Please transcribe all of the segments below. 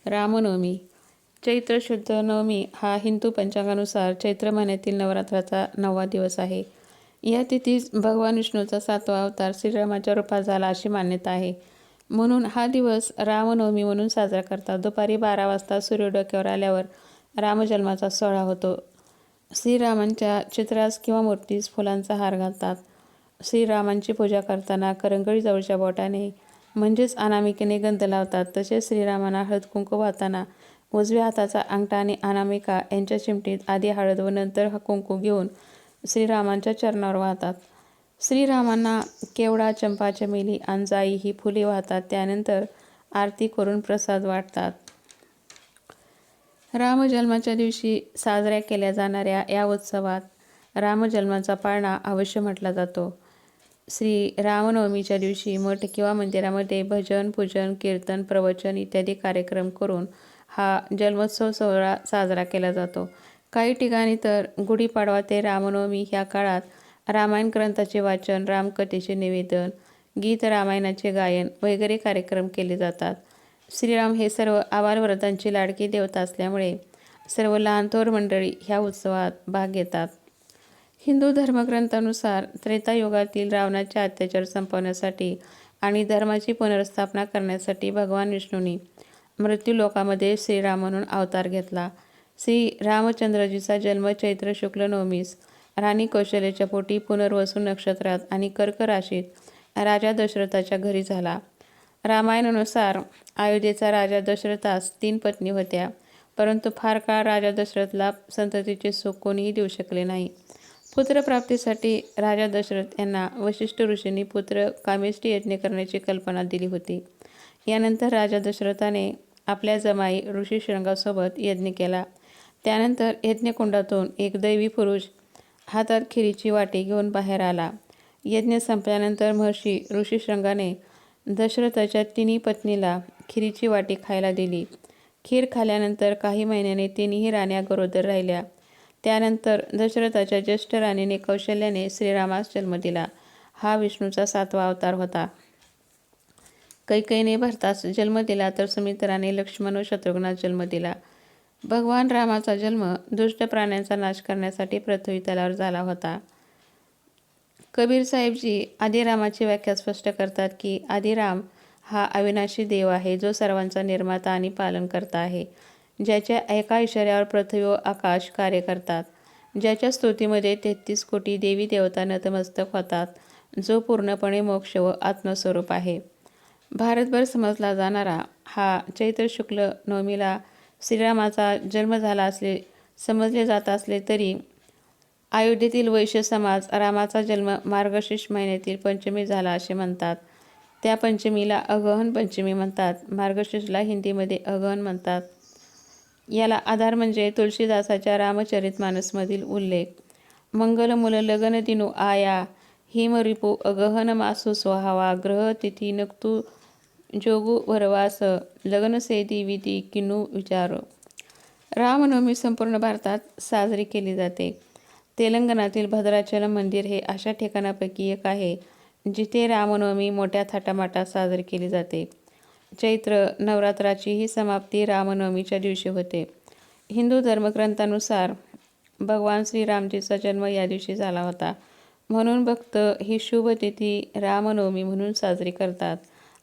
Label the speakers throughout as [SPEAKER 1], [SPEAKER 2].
[SPEAKER 1] रामनवमी. चैत्र शुद्ध नवमी हा हिंदू पंचांगानुसार चैत्र महिन्यातील नवरात्राचा 9वा दिवस आहे. या तिथीस भगवान विष्णूचा 7वा अवतार श्रीरामाच्या रूपात झाला अशी मान्यता आहे. म्हणून हा दिवस रामनवमी म्हणून साजरा करतात. दुपारी 12 वाजता सूर्य डोक्यावर आल्यावर रामजन्माचा सोहळा होतो. श्रीरामांच्या चित्रास किंवा मूर्तीस फुलांचा हार घालतात. श्रीरामांची पूजा करताना करंगळीजवळच्या बोटाने म्हणजेच अनामिकेने गंध लावतात. तसेच श्रीरामांना हळद कुंकू वाहताना उजव्या हाताचा अंगठा आणि अनामिका यांच्या चिमटीत आधी हळद व नंतर कुंकू घेऊन श्रीरामांच्या चरणावर वाहतात. श्रीरामांना केवडा, चंपा, चमेली, अंजाई ही फुले वाहतात. त्यानंतर आरती करून प्रसाद वाटतात. रामजन्माच्या दिवशी साजऱ्या केल्या जाणाऱ्या या उत्सवात रामजन्माचा पाळणा अवश्य म्हटला जातो. श्री रामनवमीच्या दिवशी मठ किंवा मंदिरामध्ये भजन, पूजन, कीर्तन, प्रवचन इत्यादी कार्यक्रम करून हा जन्मोत्सव सोहळा साजरा केला जातो. काही ठिकाणी तर गुढीपाडवा ते रामनवमी ह्या काळात रामायण ग्रंथाचे वाचन, रामकथेचे निवेदन, गीत रामायणाचे गायन वगैरे कार्यक्रम केले जातात. श्रीराम हे सर्व आबालवृद्धांची लाडकी देवता असल्यामुळे सर्व लहान थोर मंडळी ह्या उत्सवात भाग घेतात. हिंदू धर्मग्रंथानुसार त्रेतायुगातील रावणाचे अत्याचार संपवण्यासाठी आणि धर्माची पुनर्स्थापना करण्यासाठी भगवान विष्णूंनी मृत्यूलोकामध्ये श्रीराम म्हणून अवतार घेतला. श्री रामचंद्रजीचा जन्म चैत्र शुक्ल नवमीस राणी कौशल्याच्या पोटी पुनर्वसू नक्षत्रात आणि कर्क राशीत राजा दशरथाच्या घरी झाला. रामायणानुसार अयोध्येचा राजा दशरथास 3 पत्नी होत्या, परंतु फार काळ राजा दशरथला संततीचे सुख कोणीही देऊ शकले नाही. पुत्रप्राप्तीसाठी राजा दशरथ यांना वशिष्ठ ऋषींनी पुत्र कामेष्टी यज्ञ करण्याची कल्पना दिली होती. यानंतर राजा दशरथाने आपल्या जमाई ऋषीशृंगासोबत यज्ञ केला. त्यानंतर यज्ञकुंडातून एक दैवी पुरुष हातात खिरीची वाटी घेऊन बाहेर आला. यज्ञ संपल्यानंतर महर्षी ऋषीशृंगाने दशरथाच्या 3 पत्नीला खिरीची वाटी खायला दिली. खीर खाल्ल्यानंतर काही महिन्याने 3ही राण्या गरोदर राहिल्या. त्यानंतर दशरथाच्या ज्येष्ठ राणीने कौशल्याने श्रीरामास जन्म दिला. हा विष्णूचा 7वा अवतार होता. कैकेयीने भरतास जन्म दिला तर सुमित्राने लक्ष्मण व शत्रुघ्नास जन्म दिला. भगवान रामाचा जन्म दुष्ट प्राण्यांचा नाश करण्यासाठी पृथ्वी तलावर झाला होता. कबीर साहेबजी आदिरामाची व्याख्या स्पष्ट करतात की आदिराम हा अविनाशी देव आहे, जो सर्वांचा निर्माता आणि पालनकर्ता आहे, ज्याच्या एका इशाऱ्यावर पृथ्वी व आकाश कार्य करतात, ज्याच्या स्तुतीमध्ये 33 कोटी देवी देवता नतमस्तक होतात, जो पूर्णपणे मोक्ष व आत्मस्वरूप आहे. भारतभर समजला जाणारा हा चैत्र शुक्ल नवमीला श्रीरामाचा जन्म झाला असले समजले जात असले तरी अयोध्येतील वैश्य समाज रामाचा जन्म मार्गशीर्ष महिन्यातील पंचमी झाला असे म्हणतात. त्या पंचमीला अगहन पंचमी म्हणतात. मार्गशीर्षला हिंदीमध्ये अगहन म्हणतात. याला आधार म्हणजे तुलसीदासाच्या रामचरितमानसमधील उल्लेख. मंगल मूल लगन दिनू आया हिमरिपू अगहन मासू स्वहावा ग्रह तिथी नक्तू जोगू वरवास लग्न सेदी विधी किनू विचार. रामनवमी संपूर्ण भारतात साजरी केली जाते. तेलंगणातील भद्राचलम मंदिर हे अशा ठिकाणापैकी एक आहे जिथे रामनवमी मोठ्या थाटामाटात साजरी केली जाते. चैत्र नवरात्राची ही समाप्ती रामनवमीच्या दिवशी होते. हिंदू धर्मग्रंथानुसार भगवान श्रीरामजीचा जन्म या दिवशी झाला होता. म्हणून भक्त ही शुभ तिथी रामनवमी म्हणून साजरी करतात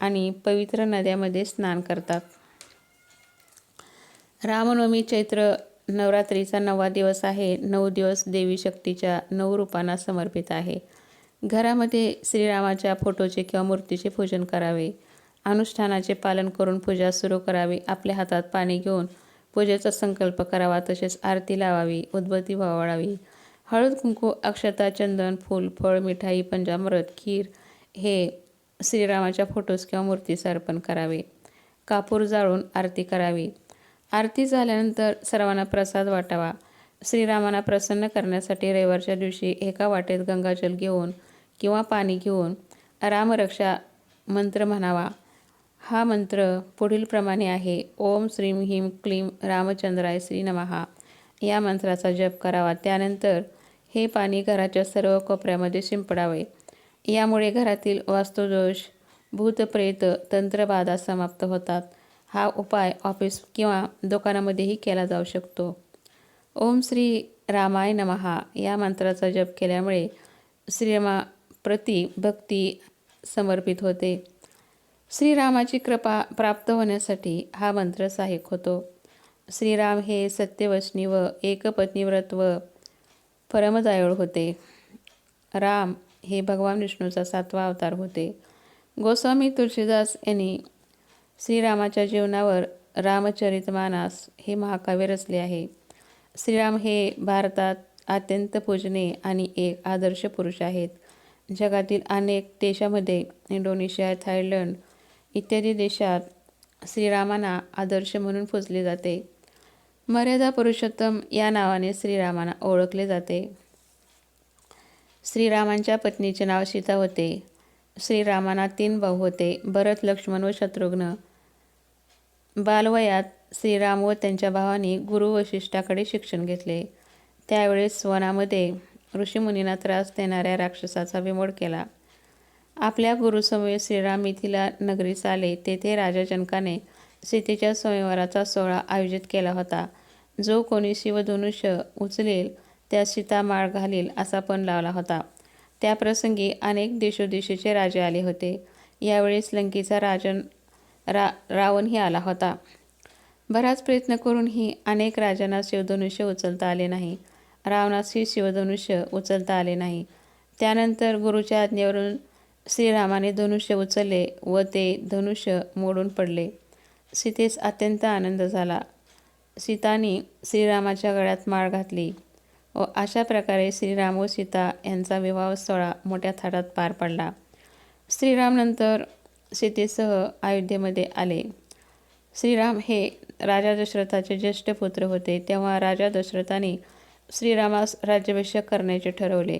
[SPEAKER 1] आणि पवित्र नद्यामध्ये स्नान करतात. रामनवमी चैत्र नवरात्रीचा 9वा दिवस आहे. 9 दिवस देवी शक्तीच्या 9 रूपांना समर्पित आहे. घरामध्ये श्रीरामाच्या फोटोचे किंवा मूर्तीचे पूजन करावे. अनुष्ठानाचे पालन करून पूजा सुरू करावी. आपल्या हातात पाणी घेऊन पूजेचा संकल्प करावा. तसेच आरती लावावी, उदबत्ती वावळावी. हळद कुंकू, अक्षता, चंदन, फूल, फळ, मिठाई, पंचामृत, खीर हे श्रीरामाच्या फोटोस किंवा मूर्तीस अर्पण करावे. कापूर जाळून आरती करावी. आरती झाल्यानंतर सर्वांना प्रसाद वाटावा. श्रीरामांना प्रसन्न करण्यासाठी रविवारच्या दिवशी एका वाटेत गंगाजल घेऊन किंवा पाणी घेऊन रामरक्षा मंत्र म्हणावा. हा मंत्र पुढील प्रमाणे आहे. ओम श्रीं ह्रीं क्लीं रामचंद्राय श्री नमः या मंत्राचा जप करावा. त्यानंतर हे पाणी घराच्या सर्व कोपऱ्यामध्ये शिंपडावे. यामुळे घरातील वास्तुदोष, भूतप्रेत, तंत्रबाधा समाप्त होतात. हा उपाय ऑफिस किंवा दुकानामध्येही केला जाऊ शकतो. ओम श्री रामाय नमः या मंत्राचा जप केल्यामुळे श्रीरामाप्रती भक्ती समर्पित होते. श्रीरामाची कृपा प्राप्त होण्यासाठी हा मंत्र सहाय्यक होतो. श्रीराम हे सत्यवचनी व एकपत्नीव्रत व परमदयाळू होते. राम हे भगवान विष्णूचा 7वा अवतार होते. गोस्वामी तुलसीदास यांनी श्रीरामाच्या जीवनावर रामचरितमानस हे महाकाव्य रचले आहे. श्रीराम हे भारतात अत्यंत पूजनीय आणि एक आदर्श पुरुष आहेत. जगातील अनेक देशामध्ये, इंडोनेशिया, थायलंड इत्यादी देशात श्रीरामांना आदर्श म्हणून पूजले जाते. मर्यादा पुरुषोत्तम या नावाने श्रीरामांना ओळखले जाते. श्रीरामांच्या पत्नीचे नाव सीता होते. श्रीरामांना 3 भाऊ होते, भरत, लक्ष्मण व शत्रुघ्न. बालवयात श्रीराम व त्यांच्या भावांनी गुरु वशिष्ठाकडे शिक्षण घेतले. त्यावेळेस वनामध्ये ऋषीमुनींना त्रास देणाऱ्या राक्षसाचा बिमोड केला. आपल्या गुरुसमवेत श्रीराम मिथिला नगरीस आले. तेथे राजा जनकाने सीतेच्या स्वयंवराचा सोहळा आयोजित केला होता. जो कोणी शिवधनुष्य उचलेल त्यास सीता माळ घालील असा पण लावला होता. त्या प्रसंगी अनेक देशोदेशीचे राजे आले होते. यावेळेस लंकेचा राजन रावणही आला होता. बराच प्रयत्न करूनही अनेक राजांना शिवधनुष्य उचलता आले नाही. रावणासही शिवधनुष्य उचलता आले नाही. त्यानंतर गुरुच्या आज्ञेवरून श्रीरामाने धनुष्य उचलले व ते धनुष्य मोडून पडले. सीतेस अत्यंत आनंद झाला. सीताने श्रीरामाच्या गळ्यात माळ घातली व अशा प्रकारे श्रीराम व सीता यांचा विवाह सोहळा मोठ्या थाटात पार पडला. श्रीराम नंतर सीतेसह अयोध्येमध्ये आले. श्रीराम हे राजा दशरथाचे ज्येष्ठ पुत्र होते. तेव्हा राजा दशरथाने श्रीरामास राज्याभिषेक करण्याचे ठरवले.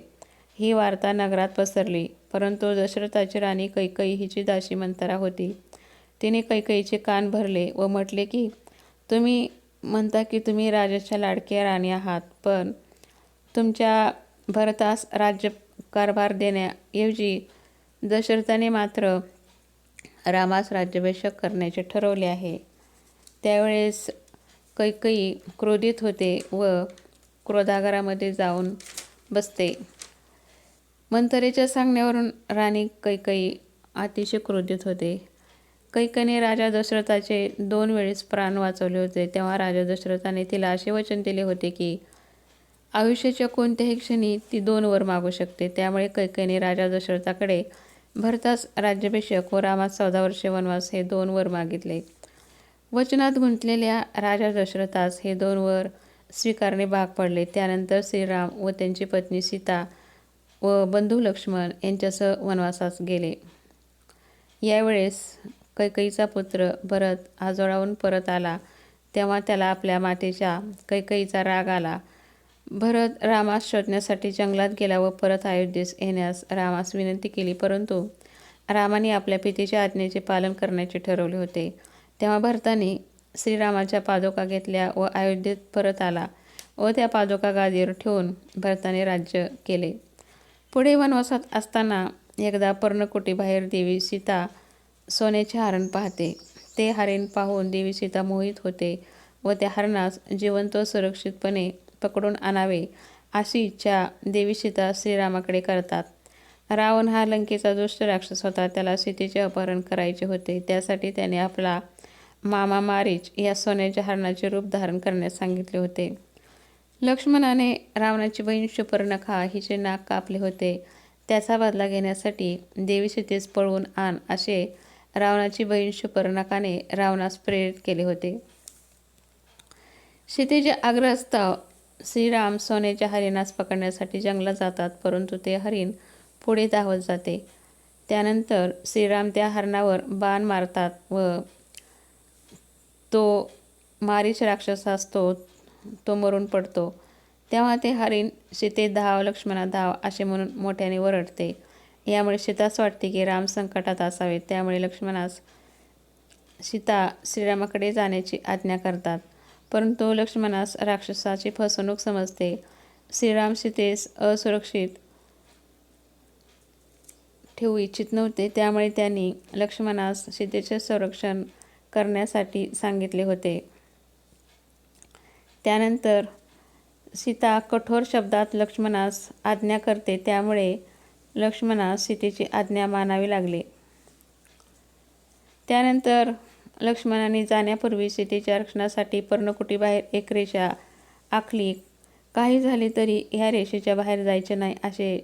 [SPEAKER 1] ही वार्ता नगरात पसरली. परंतु दशरथाची राणी कैकेयी हिची दासी मंथरा होती. तिने कैकेयीचे कान भरले व म्हटले की, तुम्ही म्हणता की तुम्ही राजाच्या लाडक्या राणी आहात, पण तुमच्या भरतास राज्यकारभार देण्याऐवजी दशरथाने मात्र रामास राज्याभिषेक करण्याचे ठरवले आहे. त्यावेळेस कैकेयी क्रोधित होते व क्रोधागारामध्ये जाऊन बसते. मंथरेच्या सांगण्यावरून राणी कैकेयी अतिशय क्रोधित होते. कैकेयीने राजा दशरथाचे 2 वेळेस प्राण वाचवले होते. तेव्हा राजा दशरथाने तिला असे वचन दिले होते की आयुष्याच्या कोणत्याही क्षणी ती 2 वर मागू शकते. त्यामुळे कैकेयीने राजा दशरथाकडे भरतास राज्याभिषेक व रामास 14 वर्षे वनवास हे 2 वर मागितले. वचनात गुंतलेल्या राजा दशरथास हे 2 वर स्वीकारणे भाग पडले. त्यानंतर श्रीराम व त्यांची पत्नी सीता व बंधू लक्ष्मण यांच्यासह वनवासास गेले. यावेळेस कैकेयीचा पुत्र भरत आजोळाहून परत आला. तेव्हा त्याला आपल्या मातेच्या कैकेयीचा राग आला. भरत रामास शोधण्यासाठी जंगलात गेला व परत अयोध्येस येण्यास रामास विनंती केली. परंतु रामाने आपल्या पितेच्या आज्ञेचे पालन करण्याचे ठरवले होते. तेव्हा भरताने श्रीरामाच्या पादुका घेतल्या व अयोध्येत परत आला व त्या पादुका गादीवर ठेवून भरताने राज्य केले. पुढे वनवासात असताना एकदा पर्णकुटीबाहेर देवी सीता सोन्याचे हरण पाहते. ते हरण पाहून देवी सीता मोहित होते व त्या हरणास जिवंत व सुरक्षितपणे पकडून आणावे अशी इच्छा देवी सीता श्रीरामाकडे करतात. रावण हा लंकेचा दुष्ट राक्षस होता. त्याला सीतेचे अपहरण करायचे होते. त्यासाठी त्याने आपला मामा मारीच या सोन्याच्या हरणाचे रूप धारण करण्यास सांगितले होते. लक्ष्मणाने रावणाची बहीण शूर्पणखा हिचे नाक कापले होते. त्याचा बदला घेण्यासाठी देवी सीतेस पळवून आण असे रावणाची बहीण शूर्पणखाने रावणास प्रेरित केले होते. सीतेचे आग्रहास्तव श्रीराम सोन्याच्या हरिणास पकडण्यासाठी जंगलात जातात. परंतु ते हरिण पुढे धावत जाते. त्यानंतर श्रीराम त्या हरणावर बाण मारतात व तो मारीच राक्षस असतो तो मरून पडतो. तेव्हा ते हरिण सीते धाव लक्ष्मणा धाव असे म्हणून मोठ्याने वरडते. यामुळे सीतास वाटते की राम संकटात असावे. त्यामुळे लक्ष्मणास सीता श्रीरामाकडे जाण्याची आज्ञा करतात. परंतु लक्ष्मणास राक्षसाची फसवणूक समजते. श्रीराम सीतेस असुरक्षित ठेवू इच्छित नव्हते. त्यामुळे त्यांनी लक्ष्मणास सीतेचे संरक्षण करण्यासाठी सांगितले होते. त्यानंतर सीता कठोर शब्दात लक्ष्मणास आज्ञा करते, त्यामुळे लक्ष्मणास सीतेची आज्ञा मानावी लागली. त्यानंतर लक्ष्मणाने जाण्यापूर्वी सीतेच्या रक्षणासाठी पर्णकुटीबाहेर एक रेषा आखली. काही झाले तरी ह्या रेषेच्या बाहेर जायचे नाही असे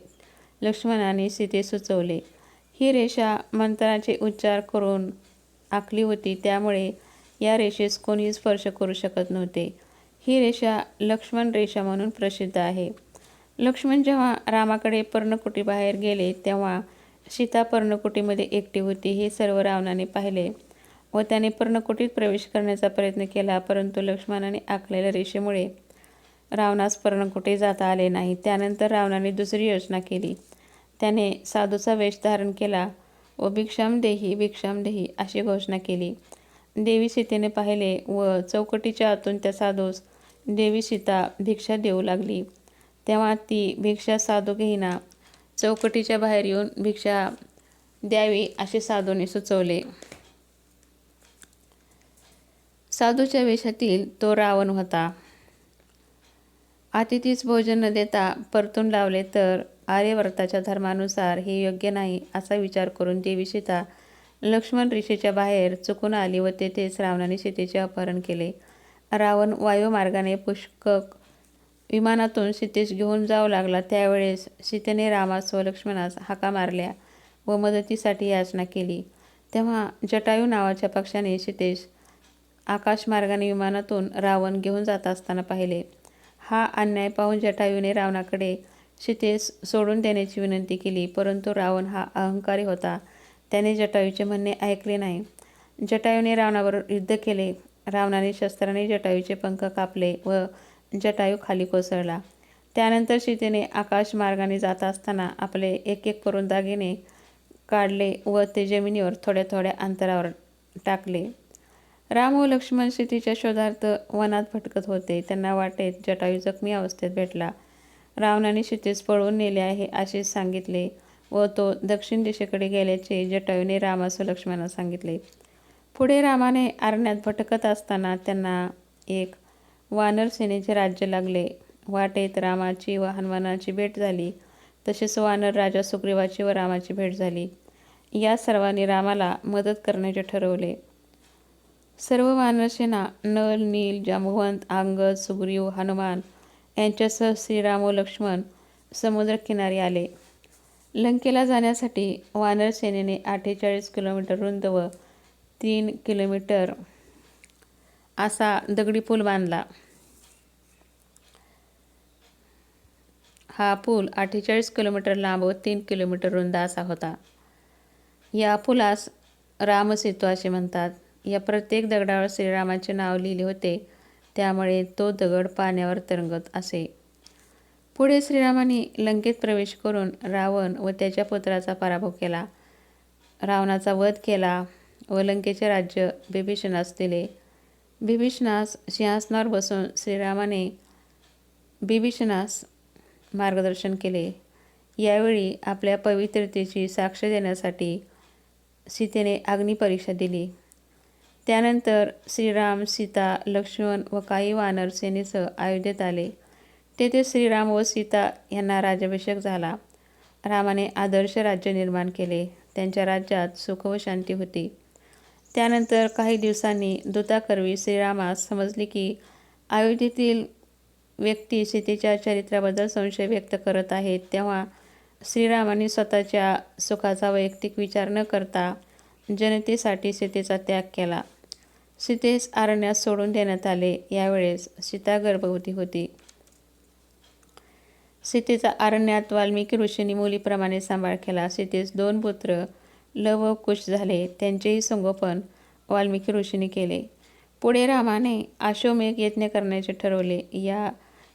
[SPEAKER 1] लक्ष्मणाने सीतेस सुचवले. ही रेषा मंत्राचे उच्चार करून आखली होती, त्यामुळे या रेषेस कोणीही स्पर्श करू शकत नव्हते. ही रेषा लक्ष्मण रेषा म्हणून प्रसिद्ध आहे. लक्ष्मण जेव्हा रामाकडे पर्णकुटीबाहेर गेले तेव्हा सीता पर्णकुटीमध्ये एकटी होती. हे सर्व रावणाने पाहिले व त्याने पर्णकुटीत प्रवेश करण्याचा प्रयत्न केला, परंतु लक्ष्मणाने आखलेल्या रेषेमुळे रावणास पर्णकुटीत जाता आले नाही. त्यानंतर रावणाने दुसरी योजना केली. त्याने साधूचा वेश धारण केला व भिक्षाम देही अशी घोषणा केली. देवी सीतेने पाहिले व चौकटीच्या आतून त्या साधूस देवी सीता भिक्षा देऊ लागली. तेव्हा ती भिक्षा साधू घेईना चौकटीच्या बाहेर येऊन भिक्षा द्यावी असे साधूने सुचवले. साधूच्या वेशातील तो रावण होता. अतिथीस भोजन न देता परतून लावले तर आर्यव्रताच्या धर्मानुसार हे योग्य नाही असा विचार करून देवी सीता लक्ष्मण रेषेच्या बाहेर चुकून आली व तेथेच रावणाने सीतेचे अपहरण केले. रावण वायुमार्गाने पुष्कक विमानातून सीतेस घेऊन जाऊ लागला. त्यावेळेस सीतेने रामास व लक्ष्मणास हाका मारल्या व मदतीसाठी याचना केली. तेव्हा जटायू नावाच्या पक्षाने सीतेस आकाशमार्गाने विमानातून रावण घेऊन जात असताना पाहिले. हा अन्याय पाहून जटायूने रावणाकडे सीतेस सोडून देण्याची विनंती केली, परंतु रावण हा अहंकारी होता. त्याने जटायूचे म्हणणे ऐकले नाही. जटायूने रावणाबरोबर युद्ध केले. रावणाने शस्त्राने जटायूचे पंख कापले व जटायू खाली कोसळला. त्यानंतर सीतेने आकाशमार्गाने जात असताना आपले एक एक करून दागिने काढले व ते जमिनीवर थोड्या थोड्या अंतरावर टाकले. राम व लक्ष्मण सीतेच्या शोधार्थ वनात भटकत होते. त्यांना वाटेत जटायू जखमी अवस्थेत भेटला. रावणाने सीतेस पळवून नेले आहे असे सांगितले व तो दक्षिण दिशेकडे गेल्याचे जटायूने रामास व लक्ष्मणास सांगितले. पुढे रामाने अरण्यात भटकत असताना त्यांना एक वानर सेनेचे राज्य लागले. वाटेत रामाची व हनुमानाची भेट झाली. तसेच वानर राजा सुग्रीवाची व रामाची भेट झाली. या सर्वांनी रामाला मदत करण्याचे ठरवले. सर्व वानरसेना नल, नील, जांबवंत, अंगद, सुग्रीव, हनुमान यांच्यासह श्रीराम व लक्ष्मण समुद्रकिनारी आले. लंकेला जाण्यासाठी वानर सेनेने 48 किलोमीटर रुंद व 3 किलोमीटर असा दगडी पूल बांधला. हा पूल 48 किलोमीटर लांब व 3 किलोमीटर रुंद असा होता. या पुलास रामसेतू असे म्हणतात. या प्रत्येक दगडावर श्रीरामाचे नाव लिहिले होते, त्यामुळे तो दगड पाण्यावर तरंगत असे. पुढे श्रीरामाने लंकेत प्रवेश करून रावण व त्याच्या पुत्राचा पराभव केला. रावणाचा वध केला व लंकेचे राज्य बिभीषणास दिले. बिभीषणास सिंहासनावर बसून श्रीरामाने बिभीषणास मार्गदर्शन केले. यावेळी आपल्या पवित्रतेची साक्ष देण्यासाठी सीतेने अग्निपरीक्षा दिली. त्यानंतर श्रीराम, सीता, लक्ष्मण व काही वानर सेनेसह अयोध्येत आले. तेथे श्रीराम व सीता यांना राज्याभिषेक झाला. रामाने आदर्श राज्य निर्माण केले. त्यांच्या राज्यात सुख व शांती होती. त्यानंतर काही दिवसांनी दूताकरवी श्रीरामास समजले की अयोध्येतील व्यक्ती सीतेच्या चरित्राबद्दल संशय व्यक्त करत आहेत. तेव्हा श्रीरामाने स्वतःच्या सुखाचा वैयक्तिक विचार न करता जनतेसाठी सीतेचा त्याग केला. सीतेस अरण्यात सोडून देण्यात आले. यावेळेस सीता गर्भवती होती. सीतेचा अरण्यात वाल्मिकी ऋषींनी मुलीप्रमाणे सांभाळ केला. सीतेस 2 पुत्र लव व कुश झाले. त्यांचेही संगोपन वाल्मिकी ऋषींनी केले. पुढे रामाने अश्वमेध यज्ञ करण्याचे ठरवले. या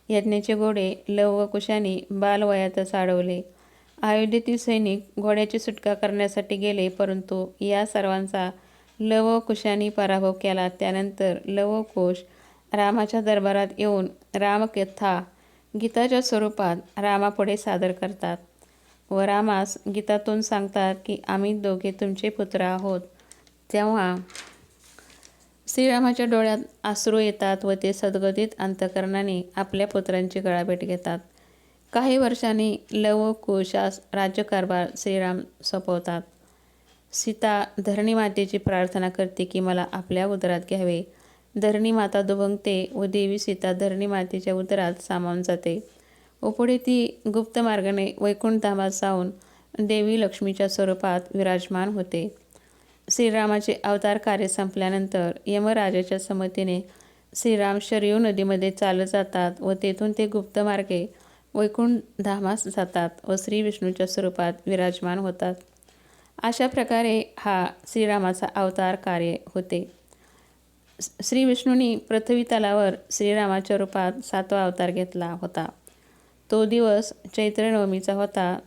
[SPEAKER 1] यज्ञाचे घोडे लव व कुशांनी बालवयातच अडवले. अयोध्येतील सैनिक घोड्याची सुटका करण्यासाठी गेले, परंतु या सर्वांचा लव व कुशांनी पराभव केला. त्यानंतर लव व कुश रामाच्या दरबारात येऊन रामकथा गीताच्या स्वरूपात रामापुढे सादर करतात व रामास गीतातून सांगतात की आम्ही दोघे तुमचे पुत्र आहोत. तेव्हा श्रीरामाच्या डोळ्यात अश्रू येतात व ते सद्गदित अंतःकरणाने आपल्या पुत्रांची गळाभेट घेतात. काही वर्षांनी लव व कुशास राज्यकारभार श्रीराम सोपवतात. सीता धरणी मातेची प्रार्थना करते की मला आपल्या उदरात घ्यावे. धरणी माता दुभंगते व देवी सीता धरणी मातेच्या उदरात सामावून जाते व पुढे ती गुप्त मार्गाने वैकुंठधामात जाऊन देवी लक्ष्मीच्या स्वरूपात विराजमान होते. श्रीरामाचे अवतार कार्य संपल्यानंतर यमराजाच्या संमतीने श्रीराम शरयू नदीमध्ये चालत जातात व तेथून ते गुप्त मार्गे वैकुंठधामास जातात व श्री विष्णूच्या स्वरूपात विराजमान होतात. अशा प्रकारे हा श्रीरामाचा अवतार कार्य होते. श्री विष्णूंनी पृथ्वी तलावर श्रीरामाच्या रूपात 7वा अवतार घेतला होता. तो दिवस चैत्र नवमीचा होता.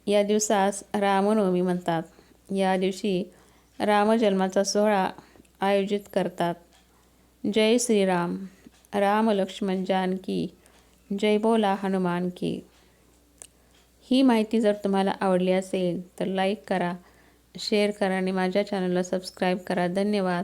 [SPEAKER 1] या दिवसास रामनवमी म्हणतात. या दिवशी रामजन्माचा सोहळा आयोजित करतात. जय श्रीराम. राम लक्ष्मण जानकी जय बोला हनुमान की. ही माहिती जर तुम्हाला आवडली असेल तर लाईक करा, शेअर करा आणि माझ्या चॅनलला सबस्क्राईब करा. धन्यवाद.